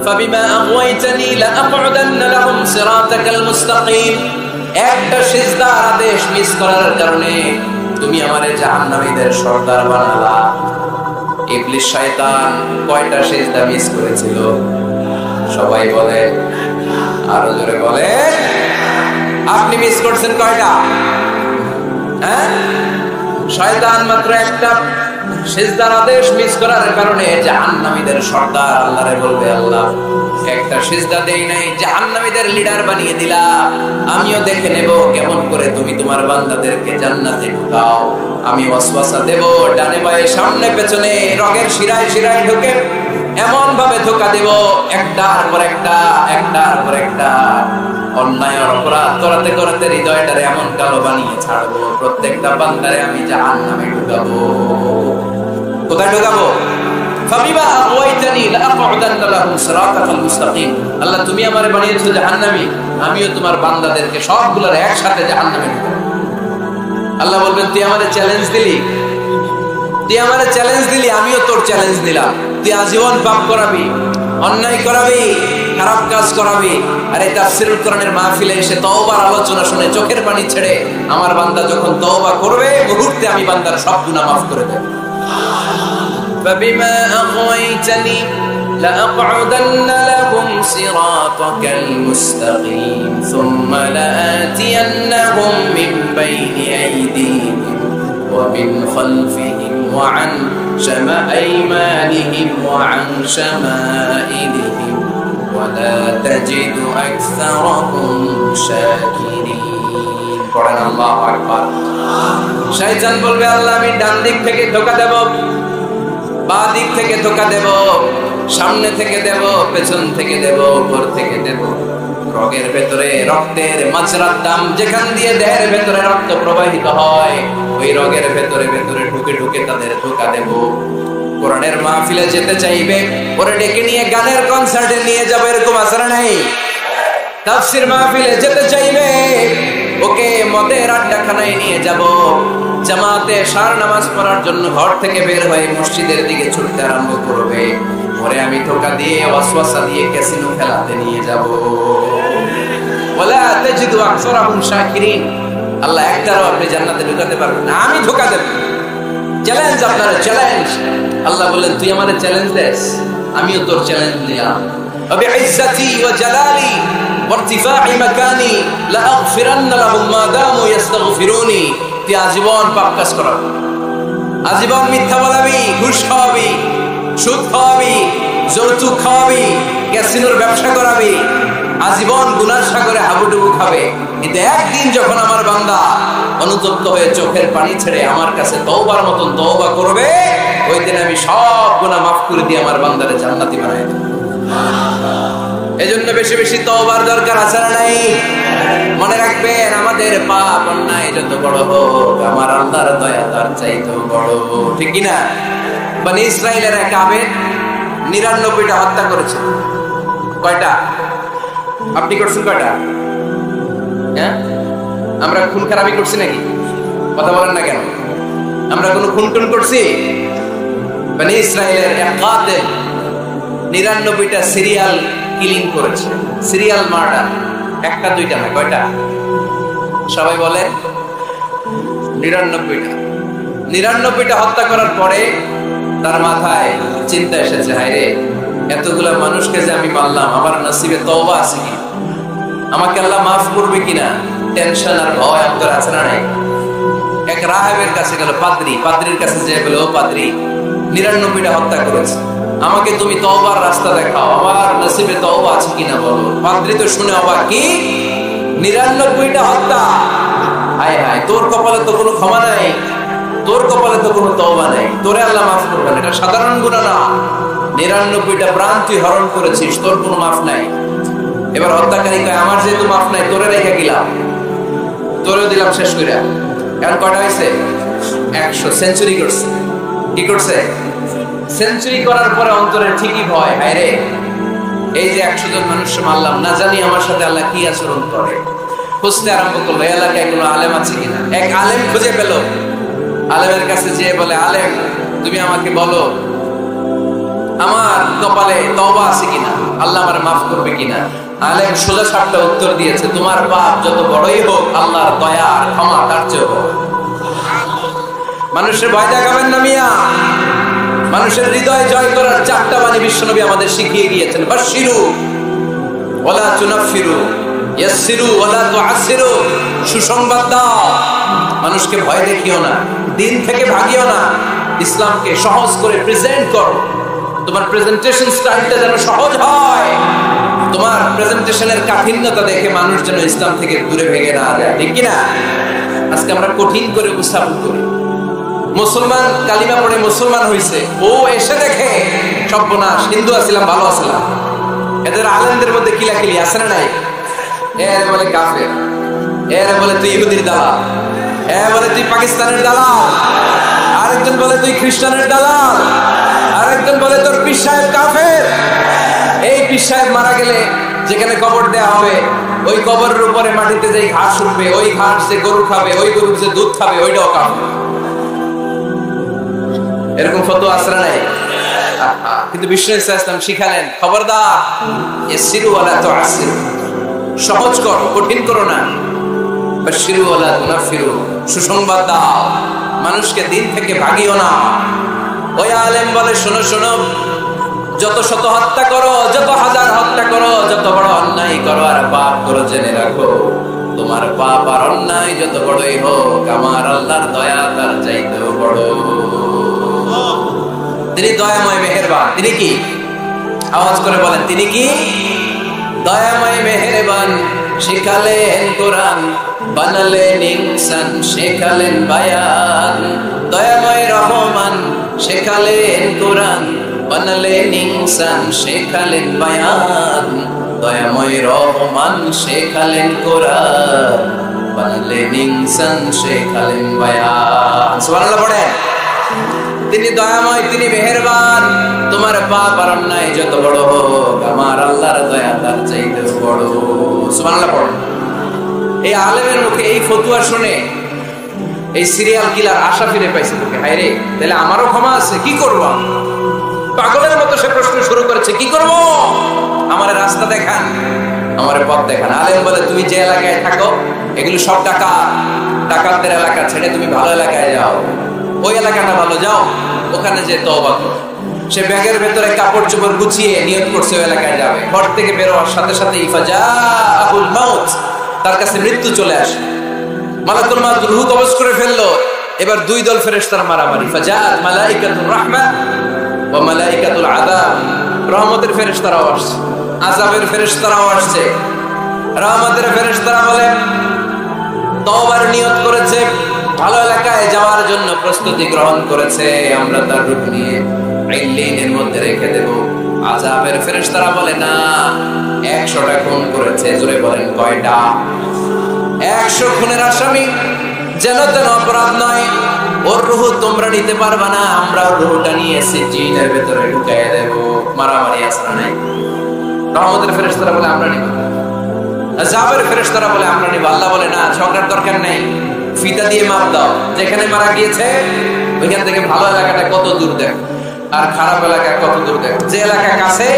ফাবিমা আগওয়াইতানি লাআকউদান্না লাহুম সিরাতাকাল মুস্তাকিম। একটা সিজদার আদেশ মিস করার কারণে তুমি আমারে জাহান্নামীদের সর্দার বানালা। ইবলিস শয়তান কয়টা সিজদা মিস করেছিল? সবাই বলে, আরো জোরে বলে। আপনি মিস করছেন কয়টা? হ্যাঁ, শয়তান মাত্র একটা সিজদার আদেশ মিস করার কারণে জাহান্নামীদের সর্দার আল্লাহরে বলবে, আল্লাহ একটা সিজদা দেই নাই, জাহান্নামীদের লিডার বানিয়ে দিলা। আমিও দেখে নেব কেমন করে তুমি তোমার বান্দাদেরকে জান্নাতে ঢুকাও। আমি ওয়াসওয়াসা দেব, ডানে বায়ে সামনে পেছনে রগের শিরায় শিরায় ঢুকে এমন ভাবে ধোঁকা দেব, একটার পর একটা, একটার পর একটা অন্যায় অপরাধ করতে করতে হৃদয়টারে এমন কালো বানিয়ে ছাড়বো, প্রত্যেকটা বান্দারে আমি জাহান্নামে ঢুকাবো। কোথায় ঢুকাবো? ফাবিমা আগওয়াইতানি লাআকউদান্না লাহুম সিরাতাকাল মুস্তাকিম। আল্লাহ তুমি আমারে বানিয়েছো জাহান্নামী, আমিও তোমার বান্দাদেরকে সবগুলোর একসাথে জাহান্নামে ঢুকাবো। আল্লাহ বলবেন, তুই আমারে চ্যালেঞ্জ দিলি, তুই আমারে চ্যালেঞ্জ দিলি, আমিও তোর চ্যালেঞ্জ দিলাম। তুই আজীবন পাপ করাবি, অন্যায় করাবি, খারাপ কাজ করাবি, আর এই তাফসীরুল কোরআনের মাহফিলে এসে তওবার আলোচনা শুনে চোখের পানি ছেড়ে আমার বান্দা যখন তওবা করবে, মুহূর্তে আমি বান্দার সব গুনাহ মাফ করে দেব। فبما أغويتني لأقعدن لهم صراطك المستقيم ثم لآتينهم من بين أيديهم ومن خلفهم وعن أيمانهم وعن شمائلهم ولا تجد أكثرهم شاكرين. قرآن الله أكبر. শয়তান বলবে, আল্লাহ আমি ডান দিক থেকে ধোঁকা দেব, বাঁ দিক থেকে ধোঁকা দেব, সামনে থেকে দেব, পেছন থেকে দেব, উপর থেকে দেব। রগের ভেতরে রক্তের মাজরার দাম, যেখান দিয়ে দেহের ভেতরে রক্ত প্রবাহিত হয়, ওই রগের ভেতরে ভেতরে ঢুকে ঢুকে তাদের ধোঁকা দেব। কোরআনের মাহফিলে যেতে চাইবে ওরে ডেকে নিয়ে গানের কনসার্টে নিয়ে যাব, এরকম আসরা নাই। তাফসীর মাহফিলে যেতে চাইবে ওকে মদের আড্ডাখানায় নিয়ে যাব। জামাতে সার নামাজ পড়ার জন্য ঘর থেকে বের হয়ে মসজিদের দিকে ছুটতে আরম্ভ করবে, পরে আমি ধোঁকা দিয়ে ওয়াসওয়াসা দিয়ে ক্যাসিনো খেলাতে নিয়ে যাব। ওয়ালা তাজিদু আকসারাহুম শাকিরিন। আল্লাহ একটারও আপনি জান্নাতে ঢুকাতে পারবেন না, আমি ধোঁকা দেব। চ্যালেঞ্জ, আপনার চ্যালেঞ্জ। আল্লাহ বললেন, তুই আমাদের চ্যালেঞ্জ দেস, আমিও তোর চ্যালেঞ্জ নিলাম। وبعزتي وجلالي وارتفاع مكاني لأغفرن لهم ما داموا يستغفروني. তুই আজীবন পাপ কাজ করাবি, আজীবন মিথ্যা বলাবি, ঘুষ খাওয়াবি, সুদ খাওয়াবি, যৌতুক খাওয়াবি, ক্যাসিনোর ব্যবসা করাবি, আজীবন গুনার সাগরে হাবুডুবু খাবে। কিন্তু একদিন যখন আমার বান্দা অনুতপ্ত হয়ে চোখের পানি ছেড়ে আমার কাছে তওবার মতন তওবা করবে, ওই দিন আমি সব গুনাহ মাফ করে দিয়ে আমার বান্দারে জান্নাতি বানাই দেব। এজন্য বেশি বেশি তওবার দরকার আছে না নাই? মনে রাখবেন, আমাদের পাপ অন্যায় যত বড় হোক, আমার আল্লাহর দয়া তার চাইতেও বড়। ঠিক কি না? বনি ইসরাইলের এক আবেদ 99টা হত্যা করেছে। কয়টা? আপনি করছেন কয়টা? হ্যাঁ, আমরা খুন খারাপি করছি নাকি? কথা বলেন না কেন? আমরা কোনো খুন টুন করছি? বনি ইসরাইলের এক কাতেল 99টা সিরিয়াল কিলিং করেছে, সিরিয়াল মার্ডার। একটা দুইটা না, কয়টা? সবাই বলেন 99টা। 99টা হত্যা করার পরে তার মাথায় চিন্তা এসেছে, হায় রে, এতগুলা মানুষকে যে আমি মারলাম, আমার নসিবে তওবা আছে কি? আমাকে আল্লাহ মাফ করবে কিনা? টেনশন আর ভয় অন্তর আছে না নাই? এক রাহেবের কাছে গেল, পাদ্রির কাছে যে বলে, ও পাদ্রি, 99টা হত্যা করেছে, আমাকে তুমি তওবার রাস্তা দেখাও, আমার নসিবে তওবা আছে কিনা বলো। পাদ্রী তো শুনে অবাক, কি 99টা হত্যা? হায় হায়, তোর কপালে তো কোনো ক্ষমা নাই, তোর কপালে তো কোনো তওবা নাই, তোরে আল্লাহ মাফ করবে না। এটা সাধারণ গুনাহ না, 99টা প্রাণ তুই হরণ করেছিস, তোর কোনো মাফ নাই। এবার হত্যাকারী কয়, আমার যেহেতু মাফ নাই, তোরে রেখে গেলাম, তোরেও দিলাম শেষ করে। এখন কয়টা হয়েছে? 100। সেঞ্চুরি করছে। কি করছে? সেঞ্চুরি করার পরে অন্তরে ঠিকই ভয়, হায় রে, এই যে 100 জন মানুষ মারলাম, না জানি আমার সাথে আল্লাহ কি আচরণ করে। খুঁজতে আরম্ভ করলো, এলাকায় কোনো আলেম আছে কিনা। এক আলেম খুঁজে পেল, আলেমের কাছে যেয়ে বলে, আলেম তুমি আমাকে বলো আমার কপালে তওবা আছে কিনা, আল্লাহ আমারে মাফ করবে কিনা। আলেম সোজা সাপটা উত্তর দিয়েছে, তোমার পাপ যত বড়ই হোক আল্লাহর দয়া আর ক্ষমা তার চেয়ে বড়। মানুষের ভয় দেখাবেন না মিয়া। মানুষের হৃদয় জয় করার 4টা বাণী বিশ্বনবী আমাদের শিখিয়ে গিয়েছেন। বাশশিরু ওয়ালা তুনাফিরু, ইয়াসসিরু ওয়ালা তুআসসিরু। সুসংবাদ দাও, মানুষকে ভয় দেখিও না, দিন থেকে ভাগিও না, ইসলামকে সহজ করে প্রেজেন্ট করো। তোমার প্রেজেন্টেশন স্টাইলটা যেন সহজ হয়, তোমার প্রেজেন্টেশনের কাঠিন্যতা দেখে মানুষ যেন ইসলাম থেকে দূরে ভেগে না যায়, ঠিক কিনা? আজকে আমরা কঠিন করে উপস্থাপন করি। মুসলমান কালিমা পড়ে মুসলমান হইছে, ও এসে দেখে সর্বনাশ, হিন্দু আছিলাম ভালো আছিলাম। এদের আলেমদের মধ্যে কিলাকিলি আছে না নাই? এর বলে কাফের, এর বলে তুই ইহুদির দালাল, এর বলে তুই পাকিস্তানের দালাল, আরেকজন বলে তুই খ্রিস্টানের দালাল, আরেকজন বলে তোর পীর সাহেব কাফের। এই পীর সাহেব মারা গেলে যেখানে কবর দেয়া হবে, ওই কবরের উপরে মাটিতে যেই ঘাস উঠবে, ওই ঘাস যে গরু খাবে, ওই গরুর যে দুধ খাবে, ওইটাও কাফের। এরকম ফতোয়া আসরা নাই? কিন্তু বিষ্ণু ইসলাম শিখালেন, খবরদার, ইয়াসসিরু ওয়ালা তুআসসিরু, সহজ করো, কঠিন করো না। বাশশিরু ওয়ালা তুনাফিরু, সুসংবাদ দাও, মানুষকে দিন থেকে ভাগিও না। ওই আলেম বলে, শোনো শোনো, যত শত হত্যা করো, যত হাজার হত্যা করো, যত বড় অন্যায় করো আর পাপ করো, জেনে রাখো তোমার পাপ আর অন্যায় যত বড়ই হোক, আমার আল্লাহর দয়া তার চাইতেও বড়। তিনি দয়াময় মেহেরবান। তিনি কি? আওয়াজ করে বলেন, তিনি কি? দয়াময় মেহেরবান। শিখালেন কোরআন, বানালেন ইনসান, শেখালেন বায়ান। দয়াময় রহমান, শেখালেন কোরআন, বানালেন ইনসান, শেখালেন বায়ান। দয়াময় রহমান, শেখালেন কোরআন, বানালেন ইনসান, শেখালেন বায়ান। সুবহানাল্লাহ পড়েন। তিনি দয়াময়, তিনি মেহেরবান। তোমার পাপ আর অন্যায় যত বড় হোক, আমার আল্লাহর দয়া তার চাইতেও বড়। সুবহানাল্লাহ পড়েন। এই আলেমের মুখে এই ফতুয়া শুনে এই সিরিয়াল কিলার আশা ফিরে পাইছে মুখে। হায় রে, তাহলে আমারও ক্ষমা আছে, কি করব? পাগলের মতো সে প্রশ্ন শুরু করেছে, কি করব? আমার রাস্তা দেখান, আমার পথ দেখান। আলেম বলে, তুমি যে এলাকায় থাকো এগুলো সব ডাকাতদের এলাকা, ছেড়ে তুমি ভালো এলাকায় যাও। ওই এলাকাটা ভালো, যাও ওখানে যে তওবা করো। সে ব্যাগের ভেতরে কাপড় চোপড় গুছিয়ে নিয়ত করছে ওই এলাকায় যাবে। ঘর থেকে বের হওয়ার সাথে সাথে ইফাজাহুল মাউত, তার কাছে মৃত্যু চলে আসে। মালাকুল মাউত রূহ কবজ করে ফেললো। এবার দুই দল ফেরেশতার মারামারি। ফাজাআত মালাইকাতুর রাহমা ওয়া মালাইকাতুল আযাব। রহমতের ফেরেশতারাও আসছে, আযাবের ফেরেশতারাও আসছে। রহমতের ফেরেশতারা বলে, তওবার নিয়ত করেছে, ভালো এলাকায় যাওয়ার জন্য প্রস্তুতি গ্রহণ করেছে, আমরা তার রূপ নিয়ে ইল্লিনের মধ্যে রেখে দেব। আযাবের ফেরেশতারা বলে, না, 100টা খুন করেছে। জোরে বলেন, কয়টা? 100 খুনের আসামি, যেন তেন অপরাধ নয়। ওর রূহ তোমরা নিতে পারবা না, আমরা ওর রূহটা নিয়ে সিজিনের ভেতরে ঢুকাইয়া দেব। মারামারি আসরা নাই। রহমতের ফেরেশতারা বলে, আমরা নিব। আযাবের ফেরেশতারা বলে, আমরা নিব। আল্লাহ বলে, না, ঝগড়ার দরকার নেই, ফিতা দিয়ে মাপ দাও। যেখানে মারা গিয়েছে ওইখান থেকে ভালো এলাকাটা কত দূর দেখ, আর খারাপ এলাকা কত দূর দেখ। যে এলাকা কাছে,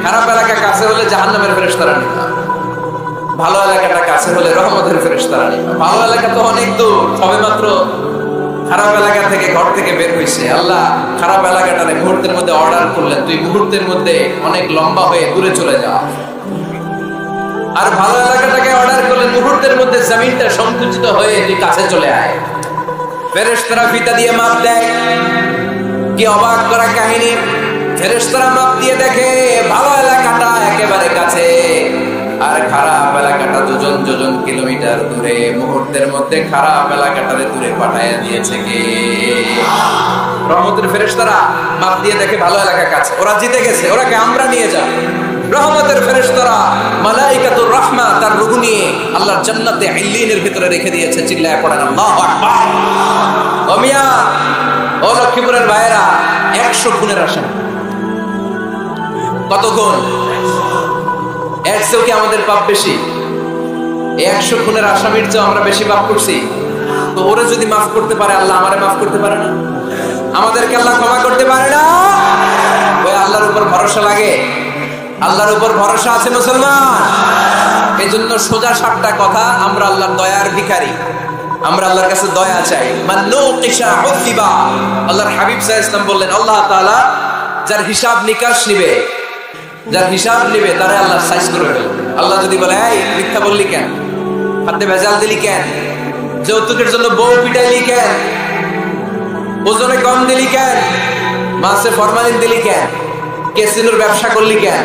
খারাপ এলাকা কাছে হলে জাহান্নামের ফেরেশতারা নিবা, ভালো এলাকাটা কাছে হলে রহমতের ফেরেশতারা নিবা। ভালো এলাকা তো অনেক দূর, সবেমাত্র খারাপ এলাকা থেকে ঘর থেকে বের হইছে। আল্লাহ খারাপ এলাকাটারে মুহূর্তের মধ্যে অর্ডার করলেন, তুই মুহূর্তের মধ্যে অনেক লম্বা হয়ে দূরে চলে যা। আর ভালো এলাকাটাকে অর্ডার করলেন, মুহূর্তের মধ্যে জমিনটা সংকুচিত হয়ে তুই কাছে চলে আয়। ফেরেশতারা ফিতা দিয়ে মাপ দেয়। কি অবাক করা কাহিনী! ফেরেশতারা মাপ দিয়ে দেখে ভালো এলাকাটা একেবারে কাছে, আর খারাপ এলাকাটা দুজন দুজন কিলোমিটার দূরে। মুহূর্তের মধ্যে খারাপ এলাকাটারে দূরে পাঠাইয়া দিয়েছে কে? রহমতের ফেরেশতারা মাপ দিয়ে দেখে ভালো এলাকা কাছে, ওরা জিতে গেছে, ওরাকে আমরা নিয়ে যাব। রহমতের ফেরেশতারা মালাইকাতুর রাহমা তার রূহ নিয়ে আল্লাহর জান্নাতে ইল্লিনের ভিতরে রেখে দিয়েছে। চিল্লায় পড়েন আল্লাহু আকবার। ও মিয়া, ও লক্ষ্মীপুরের ভাইয়েরা, 100 খুনের আসামি। কত খুন? 100 কি আমাদের পাপ বেশি? 100 খুনের আসামির চেয়ে আমরা বেশি পাপ করছি। তো ওরে যদি মাফ করতে পারে আল্লাহ, আমারে মাফ করতে পারে না? আমাদেরকে আল্লাহ ক্ষমা করতে পারে না? ওই আল্লাহর উপর ভরসা লাগে? আল্লাহর উপর ভরসা আছে মুসলমান? এই জন্য সোজা সাপটা কথা, আমরা আল্লাহর দয়ার ভিখারি, আমরা আল্লাহর কাছে দয়া চাই। আল্লাহর হাবিব সাল্লাল্লাহু আলাইহি ওয়াসাল্লাম বললেন, আল্লাহ তাআলা যার হিসাব নিকাশ নিবে, যার হিসাব নিবে তারে আল্লাহ সাইজ করে ফেলবে। আল্লাহ যদি বলে, এই মিথ্যা বললি কেন, হাতে ভেজাল দিলি কেন, যৌতুকের জন্য বউ পিটাইলি কেন, ওজনে কম দিলি কেন, মাছে ফরমালিন দিলি কেন, ক্যাসিনোর ব্যবসা করলি কেন,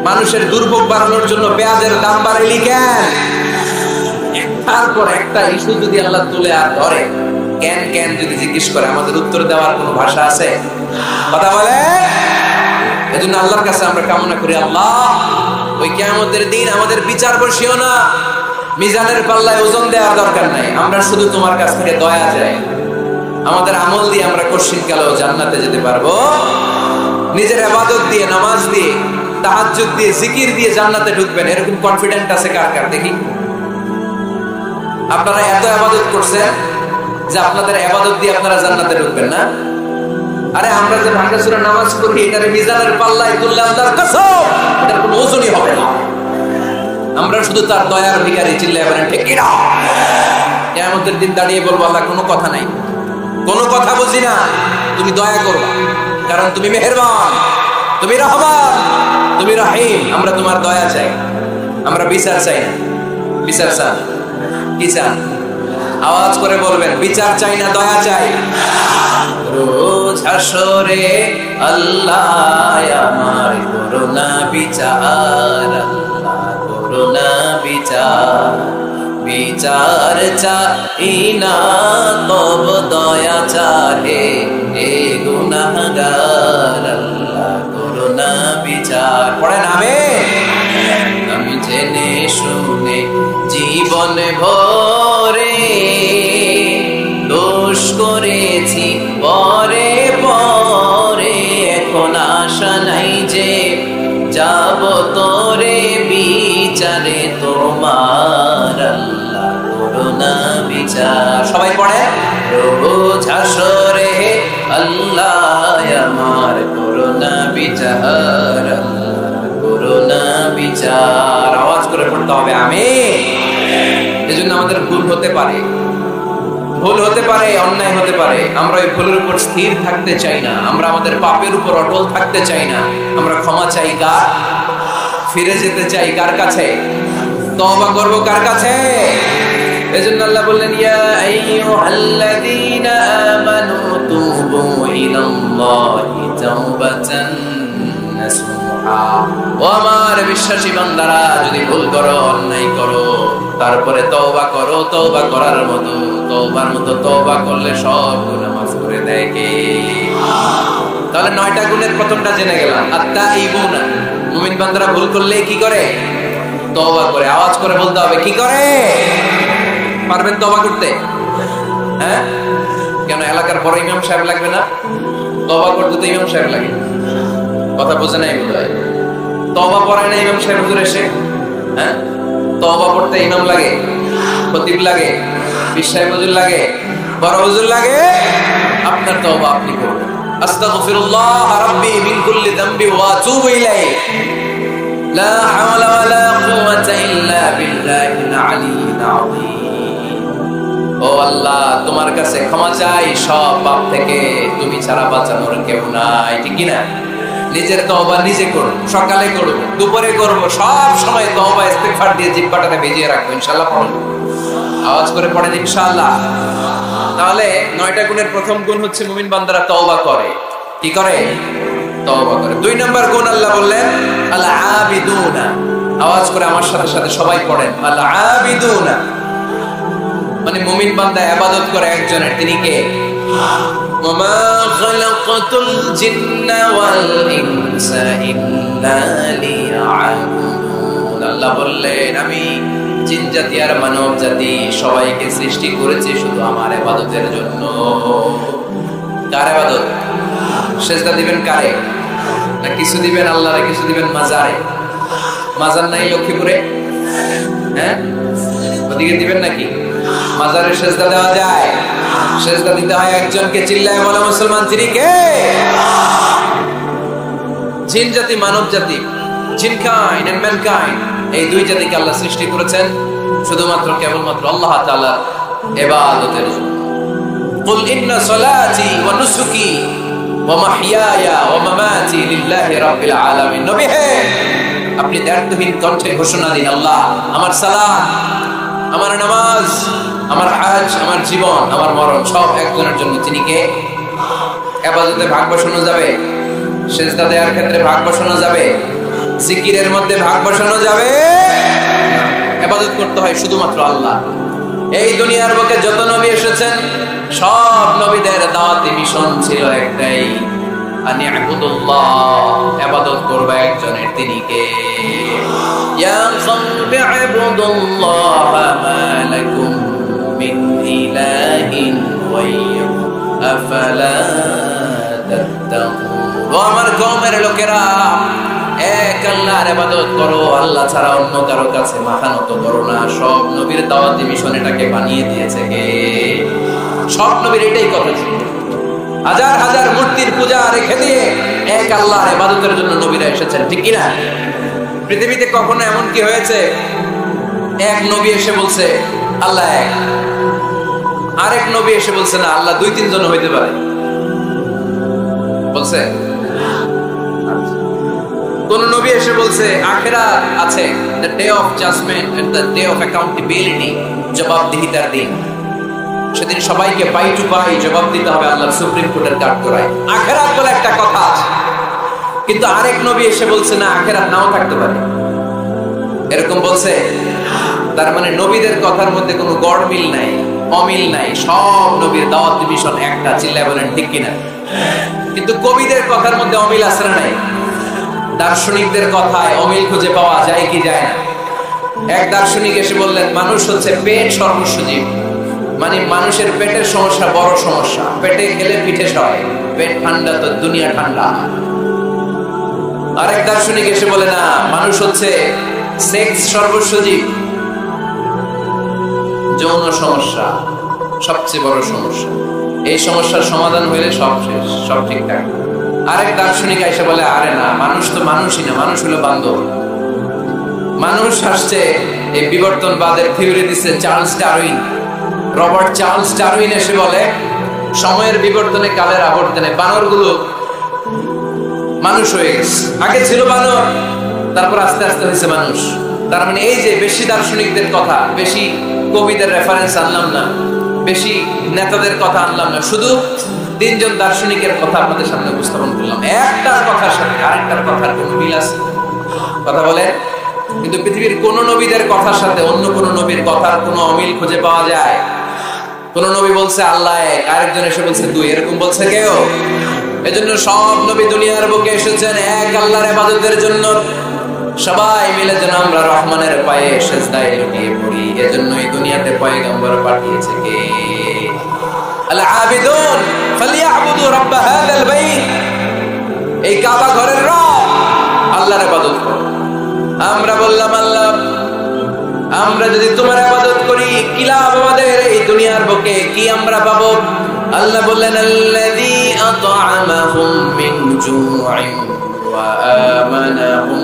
মানুষের দুর্ভোগ বাড়ানোর জন্য পেঁয়াজের দাম বাড়াইলি কেন, তারপর একটা ইস্যু যদি আল্লাহ তুলে আর ধরে, কেন কেন যদি জিজ্ঞেস করে, আমাদের উত্তর দেওয়ার কোনো ভাষা আছে? কথা বলে? এজন্য আল্লাহর কাছে আমরা কামনা করি, আল্লাহ ওই কিয়ামতের দিন আমাদের বিচার বসিও না, মিজানের পাল্লায় ওজন দেওয়ার দরকার নাই, আমরা শুধু তোমার কাছ থেকে দয়া চাই। আমাদের আমল দিয়ে আমরা কশিনকালেও জান্নাতে যেতে পারবো, নিজের ইবাদত দিয়ে, নামাজ দিয়ে, তাহাজ্জুদ দিয়ে, জিকির দিয়ে জান্নাতে ঢুকবেন, এরকম কনফিডেন্ট আছে কার কার? দেখি। আপনারা এত ইবাদত করছেন যে আপনাদের ইবাদত দিয়ে আপনারা জান্নাতে ঢুকবেন না? আরে আমরা যে ভাঙা সূরা নামাজ পড়ি, এটার মিজানের পাল্লায় তুললে আল্লাহর কসম এটার কোনো ওজনই হবে না। আমরা শুধু তার দয়ার ভিখারি, চিল্লায় বলেন ঠিক কি না? কিয়ামতের দিন দাঁড়িয়ে বলবো, আল্লাহ কোনো কথা নাই, কোনো কথা বুঝি না, তুমি দয়া করো, কারণ তুমি মেহেরবান, তুমি রহমান, তুমি রহিম। আমরা তোমার দয়া চাই, আমরা বিচার চাই না। বিচার চান? কি চান? আওয়াজ করে বলবেন, বিচার চাই না, দয়া চাই। রোজ হাসরে আল্লাহ আমার করুণা বিচার, আল্লাহ করুণা বিচার, বিচার চাই না তব দয়া চাহে এ গুনাহগার, আল্লাহ করুণা বিচার। পড়েন আমিন। আমি জেনে শুনে জীবন ভরে দোষ করেছি পরে পরে, এখন আশা নাই যে যাব তোরে বিচারে তোমার, আল্লাহ করুণা বিচার। সবাই পড়ে, রোজ হাসরে আল্লাহ আমার করুণা বিচার, আল্লাহ করুণা বিচার। আওয়াজ করে পড়তে হবে আমিন। এজন্য আমাদের ভুল হতে পারে, ভুল হতে পারে, অন্যায় হতে পারে, আমরা ওই ভুলের উপর স্থির থাকতে চাই না, আমরা আমাদের পাপের উপর অটল থাকতে চাই না, আমরা ক্ষমা চাই কার? ফিরে যেতে চাই কার কাছে? তওবা করব কার কাছে? এজন্য আল্লাহ বললেন, ইয়া আইয়ুহাল্লাযীনা আমানু তুবু ইলাল্লাহি তাওবাতান নাসুহা। ও আমার বিশ্বাসী বান্দারা, যদি ভুল করো, অন্যায় করো, তারপরে তওবা করো, তওবা করার মতো, তওবার মতো তওবা করলে সব গুনাহ মাফ করে দেয় কে? তাহলে 9টা গুণের প্রথমটা জেনে গেলাম, আত-তাইবুনা। মুমিন বান্দারা ভুল করলে কি করে? তওবা করে। আওয়াজ করে বলতে হবে, কি করে? পারবেন তওবা করতে? হ্যাঁ, কেন এলাকার বড় ইমাম সাহেব লাগবে না? তওবা করতে তো ইমাম সাহেব লাগে। কথা বোঝে নাই বোধহয়। তওবা পড়ায় না ইমাম সাহেব হুজুর এসে? হ্যাঁ, তওবা পড়তে ইমাম লাগে, খতিব লাগে, পীর সাহেব হুজুর লাগে, বড় হুজুর লাগে। আপনার তওবা আপনি করুন। আস্তাগফিরুল্লাহ রাব্বি মিন কুল্লি যামবি ওয়া আতুবু ইলাইহি, লা হাওলা ওয়ালা কুওয়াতা ইল্লা বিল্লাহিল আলিয়্যিল আযীম। ও আল্লাহ, তোমার কাছে ক্ষমা চাই সব পাপ থেকে, তুমি ছাড়া বাঁচানোর কেউ নাই। ঠিক কি না? নিজের তওবা নিজে করব, সকালে করব, দুপুরে করব, সব সময় তওবা ইস্তিগফার দিয়ে জিহ্বাটাকে ভিজিয়ে রাখবো। ইনশাআল্লাহ পড়ুন, আওয়াজ করে পড়েন ইনশাআল্লাহ। তাহলে 9টা গুণের প্রথম গুণ হচ্ছে মুমিন বান্দারা তওবা করে। কি করে? তওবা করে। 2 নম্বর গুণ আল্লাহ বললেন আল আবিদুনা। আওয়াজ করে আমার সাথে সাথে সবাই পড়েন, আল আবিদুনা মানে মুমিন বান্দা ইবাদত করে একজনের, তিনি কে? ওমা খালাকাতুল জিন্না ওয়াল ইনসা ইল্লা লিয়াবুদুন। আল্লাহ বললেন, আমি জিন জাতি আর মানব জাতি সবাইকে সৃষ্টি করেছি শুধু আমার ইবাদতের জন্য। কার ইবাদত? সেজদা দিবেন কারে? না কিছু দিবেন আল্লাহরে, কিছু দিবেন মাজারে? মাজার নাই লক্ষ্মীপুরে? হ্যাঁ, ওদিকে দিবেন নাকি? মাজারে সেজদা দেওয়া যায়? সেজদা দিতে হয় একজনকে। চিল্লায় বলো মুসলমান, তিনি কে? জিন জাতি মানব জাতি, জিনকাইন্ড এন্ড ম্যানকাইন্ড, এই দুই জাতিকে আল্লাহ সৃষ্টি করেছেন শুধুমাত্র কেবলমাত্র আল্লাহ তাআলার ইবাদতের জন্য। কুল ইন্না সলাতি ওয়া নুসুকি ওয়া মাহইয়ায়া ওয়া মামাতি লিল্লাহি রাব্বিল আলামিন। নবী হে, আপনি দ্ব্যর্থহীন কণ্ঠে ঘোষণা দিন, আল্লাহ, আমার সালাত, আমার নামাজ, আমার হজ, আমার জীবন, আমার মরণ সব একজনের জন্য। তিনি কে? ইবাদতে ভাগ বসানো যাবে? সিজদা দেওয়ার ক্ষেত্রে ভাগ বসানো যাবে? জিকিরের মধ্যে ভাগ বসানো যাবে? ইবাদত করতে হয় শুধুমাত্র আল্লাহ। এই দুনিয়ার বুকে যত নবী এসেছেন সব নবীদের দাওয়াতি মিশন ছিল একটাই, আনি আবুদুল্লাহ, ইবাদত করবে একজনের, তিনি কে? ইয়া কওমি আবুদুল্লাহ মা লাকুম মিন ইলাহিন গায়রু আফালা তাত্তাকুন। ও আমার কওমের লোকেরা, এক আল্লাহর ইবাদত করো, আল্লাহ ছাড়া অন্য কারো কাছে মাথা নত করো না। সব নবীর দাওয়াতি মিশন এটাকে বানিয়ে দিয়েছে কে? সব নবীর এটাই কথা ছিল। হাজার হাজার মূর্তির পূজা রেখে দিয়ে এক আল্লাহর ইবাদতের জন্য নবীরা এসেছেন, ঠিক কি না? পৃথিবীতে কখনো এমন কি হয়েছে এক নবী এসে বলছে আল্লাহ এক, আরেক নবী এসে বলছে না আল্লাহ দুই তিনজন হইতে পারে? বলছে? কোন নবী এসে বলছে আখিরাত আছে, the day of judgment and the day of accountability, জবাবদিহিতার দিন, সেদিন সবাইকে পাই টু পাই জবাব দিতে হবে আল্লাহর সুপ্রিম কোর্টের কাঠগড়ায়। আখিরাত বলে একটা কথা আছে, কিন্তু আরেক নবী এসে বলছে না আখিরাত নাও থাকতে পারে। এরকম বলছে? তার মানে নবীদের কথার মধ্যে কোনো গড়মিল নাই, অমিল নাই। সব নবীর দাওয়াতি মিশন একটা, চিল্লায় বলেন ঠিক কিনা? কিন্তু কবিদের কথার মধ্যে অমিল আছে না নাই? দার্শনিকদের কথায় অমিল খুঁজে পাওয়া যায় কি যায় না? এক দার্শনিক এসে বললেন মানুষ হচ্ছে পেট সর্বস্ব জীব, মানে মানুষের পেটের সমস্যা বড় সমস্যা, পেটে গেলে পিঠে সয়, পেট ঠান্ডা তো দুনিয়া ঠান্ডা। আরেক দার্শনিক এসে বলে না, মানুষ হচ্ছে সেক্স সর্বস্ব জীব, যৌন সমস্যা সবচেয়ে বড় সমস্যা, এই সমস্যার সমাধান হইলে সব শেষ, সব ঠিকঠাক। আরেক দার্শনিক এসে বলে আরে না, মানুষ তো মানুষই না, মানুষ হলো বান্দর। মানুষ আসছে এই বিবর্তনবাদের থিওরি দিচ্ছে Charles Darwin, Robert Charles Darwin এসে বলে সময়ের বিবর্তনে কালের আবর্তনে বানরগুলো মানুষ হয়ে গেছে, আগে ছিল বানর, তারপর আস্তে আস্তে হয়েছে মানুষ। তার মানে এই যে বেশি দার্শনিকদের কথা, বেশি কবিদের রেফারেন্স আনলাম না, বেশি নেতাদের কথা আনলাম না, শুধু তিনজন দার্শনিকের কথা আপনাদের সামনে উপস্থাপন করলাম। একটার কথার সাথে আরেকটার কথার কোনো মিল আছে? কথা বলে। কিন্তু পৃথিবীর কোন নবীদের কথার সাথে অন্য কোন নবীর কথার কোনো অমিল খুঁজে পাওয়া যায়? কোন নবী বলছে আল্লাহ এক, আরেকজন এসে বলছে দুই, এরকম বলছে কেউ? এজন্য সব নবী দুনিয়ার বুকে এসেছেন এক আল্লাহর ইবাদতের জন্য। সবাই মিলে যেন আমরা রহমানের পায়ে সিজদায় লুটিয়ে পড়ি। এজন্যই দুনিয়াতে পয়গম্বর পাঠিয়েছে কে? আল আবিদুন ফালিয়াবুদু রাব্ব হাযাল বাইত, এই কাবা ঘরের রব আল্লাহর ইবাদত করো। আমরা বললাম আল্লাহ, আমরা যদি তোমার ইবাদত করি কি লাভ আমাদের এই দুনিয়ার বুকে, কি আমরা পাবো? আল্লাহ বললেন আল্লাযী আত'আমাহুম মিন জু'ইন ওয়া আমানাহুম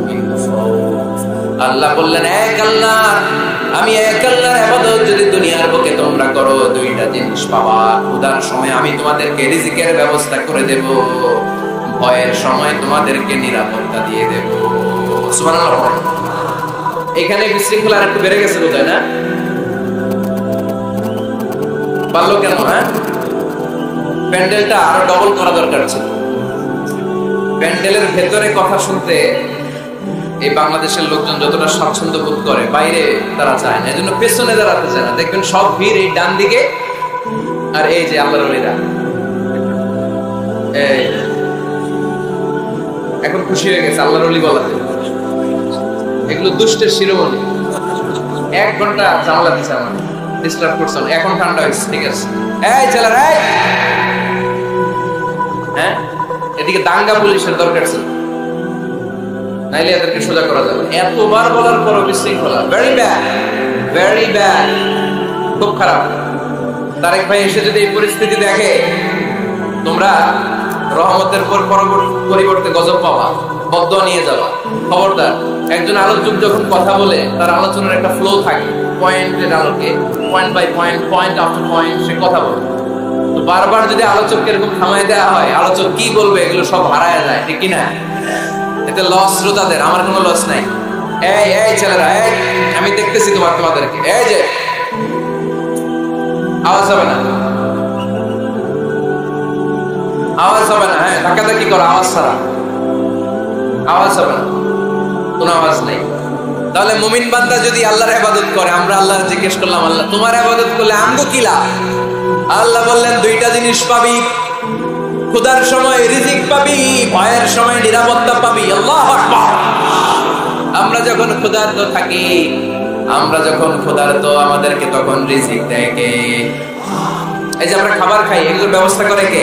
মিন খাউফ। আল্লাহ বললেন এক আল্লাহ, আমি এক আল্লাহর ইবাদত যদি দুনিয়ার বুকে তোমরা করো, দুইটা জিনিস পাবা। ক্ষুধার সময় আমি তোমাদেরকে রিজিকের ব্যবস্থা করে দেব, ভয়ের সময় তোমাদেরকে নিরাপত্তা দিয়ে দেব। সুবহানাল্লাহ। এখানে বিশৃঙ্খলা একটু বেড়ে গেছে বোধহয় না? পারলো কেন? হ্যাঁ, প্যান্ডেলটা আরো ডবল করা দরকার ছিল। প্যান্ডেলের ভেতরে কথা শুনতে এই বাংলাদেশের লোকজন যতটা স্বাচ্ছন্দ্য বোধ করে, বাইরে তারা চায় না, এজন্য পেছনে দাঁড়াতে চায় না। দেখবেন সব ভিড় এই ডান দিকে, আর এই যে আল্লাহর ওলিরা এখন খুশি হয়ে গেছে আল্লাহর ওলি বলাতে। এগুলো দুষ্টের শিরোমণি। 1 ঘন্টা জানালা দিচ্ছে আমার, ডিস্টার্ব করছে না। এখন ঠান্ডা হয়েছে, ঠিক আছে। এই ছেলেরা, হ্যাঁ, এদিকে দাঙ্গা পুলিশের দরকার ছিল, নাইলে এদেরকে সোজা করা যাবে। এতবার বলার পরও বিশৃঙ্খলা, ভেরি ব্যাড, ভেরি ব্যাড, খুব খারাপ। তারেক ভাই এসে যদি এই পরিস্থিতি দেখে, তোমরা রহমতের পরিবর্তে গজব পাওয়া, বদদোয়া নিয়ে যাওয়া। খবরদার, একজন আলোচক যখন কথা বলে তার আলোচনার একটা ফ্লো থাকে, পয়েন্টের আলোকে, point by point, point after point সে কথা বলে। তো বারবার যদি আলোচককে এরকম থামাই দেওয়া হয়, আলোচক কি বলবে এগুলো সব হারায় যায়, ঠিক কিনা? এতে লস শ্রোতাদের, আমার কোনো লস নাই। এই এই ছেলেরা, এই আমি দেখতেছি তোমাদেরকে, এই যে আওয়াজ হবে না, আওয়াজ হবে না। হ্যাঁ, ধাক্কাধাক্কি করো, আওয়াজ ছাড়া, আওয়াজ হবে না, কোনো আওয়াজ নেই। তাহলে মুমিন বান্দা যদি আল্লাহর ইবাদত করে, আমরা আল্লাহর জিজ্ঞেস করলাম, আল্লাহ তোমার ইবাদত করলে আমগো কি লাভ? আল্লাহ বললেন দুইটা জিনিস পাবি, ক্ষুধার সময় রিজিক পাবি, ভয়ের সময় নিরাপত্তা পাবি। আল্লাহু আকবার। আমরা যখন ক্ষুধার্ত থাকি, আমাদেরকে তখন রিজিক দেয় কে? এই যে আমরা খাবার খাই, এগুলোর ব্যবস্থা করে কে?